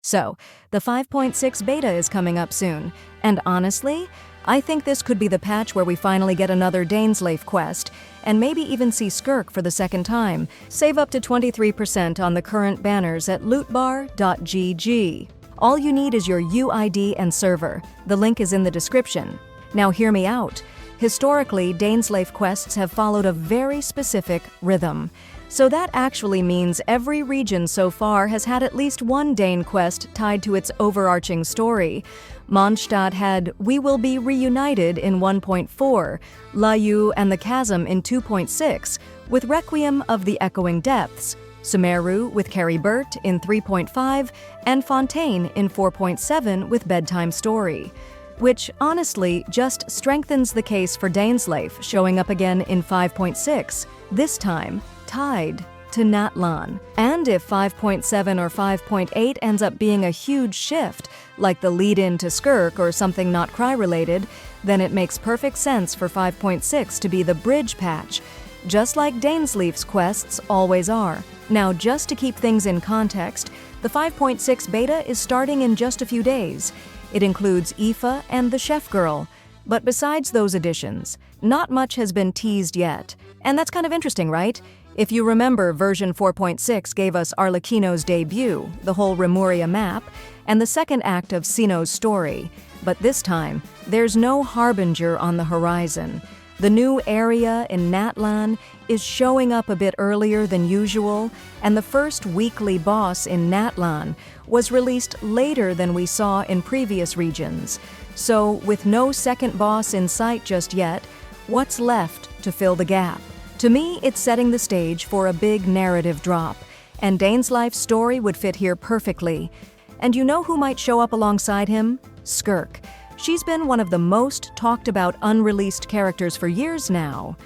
So, the 5.6 beta is coming up soon, and honestly, I think this could be the patch where we finally get another Dainsleif quest, and maybe even see Skirk for the second time. Save up to 23% on the current banners at lootbar.gg. All you need is your UID and server. The link is in the description. Now hear me out. Historically, Dainsleif quests have followed a very specific rhythm. So that actually means every region so far has had at least one Dane quest tied to its overarching story. Mondstadt had We Will Be Reunited in 1.4, Layu and the Chasm in 2.6, with Requiem of the Echoing Depths, Sumeru with Carrie Burt in 3.5, and Fontaine in 4.7 with Bedtime Story. Which, honestly, just strengthens the case for Dainsleif showing up again in 5.6, this time tied to Natlan. And if 5.7 or 5.8 ends up being a huge shift, like the lead-in to Skirk or something not Cry-related, then it makes perfect sense for 5.6 to be the bridge patch, just like Dainsleif's quests always are. Now, just to keep things in context, the 5.6 beta is starting in just a few days. It includes Aoife and the Chef Girl. But besides those additions, not much has been teased yet. And that's kind of interesting, right? If you remember, version 4.6 gave us Arlecchino's debut, the whole Remuria map, and the second act of Sino's story. But this time, there's no harbinger on the horizon. The new area in Natlan is showing up a bit earlier than usual, and the first weekly boss in Natlan was released later than we saw in previous regions. So, with no second boss in sight just yet, what's left to fill the gap? To me, it's setting the stage for a big narrative drop, and Dainsleif's story would fit here perfectly. And you know who might show up alongside him? Skirk. She's been one of the most talked about unreleased characters for years now.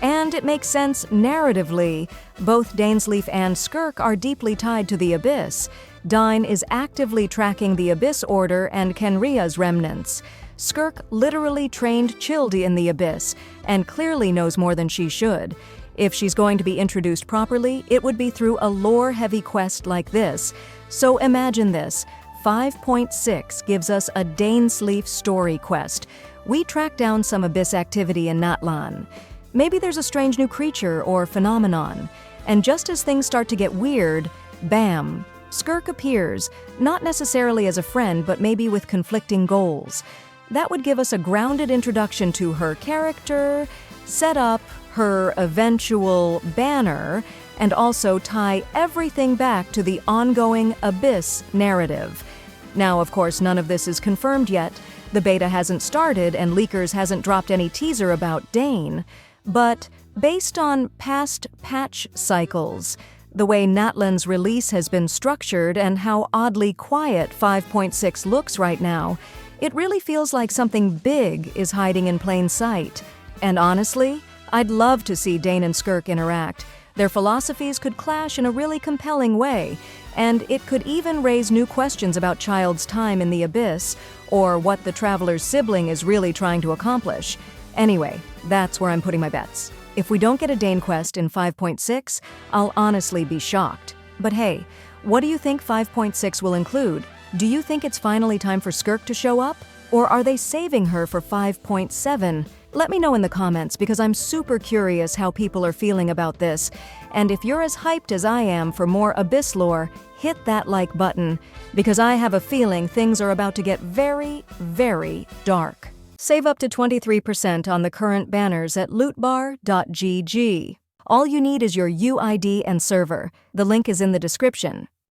And it makes sense narratively. Both Dainsleif and Skirk are deeply tied to the Abyss. Dain is actively tracking the Abyss Order and Kenria's remnants. Skirk literally trained Childe in the Abyss, and clearly knows more than she should. If she's going to be introduced properly, it would be through a lore-heavy quest like this. So imagine this. 5.6 gives us a Dainsleif story quest. We track down some Abyss activity in Natlan. Maybe there's a strange new creature or phenomenon. And just as things start to get weird, bam, Skirk appears, not necessarily as a friend, but maybe with conflicting goals. That would give us a grounded introduction to her character, set up her eventual banner, and also tie everything back to the ongoing Abyss narrative. Now, of course, none of this is confirmed yet. The beta hasn't started and Leakers hasn't dropped any teaser about Dain. But based on past patch cycles, the way Natlan's release has been structured and how oddly quiet 5.6 looks right now, it really feels like something big is hiding in plain sight. And honestly, I'd love to see Dain and Skirk interact. Their philosophies could clash in a really compelling way, and it could even raise new questions about Child's time in the Abyss, or what the Traveler's sibling is really trying to accomplish. Anyway, that's where I'm putting my bets. If we don't get a Dain quest in 5.6, I'll honestly be shocked. But hey, what do you think 5.6 will include? Do you think it's finally time for Skirk to show up? Or are they saving her for 5.7? Let me know in the comments because I'm super curious how people are feeling about this. And if you're as hyped as I am for more Abyss lore, hit that like button because I have a feeling things are about to get very, very dark. Save up to 23% on the current banners at lootbar.gg. All you need is your UID and server. The link is in the description.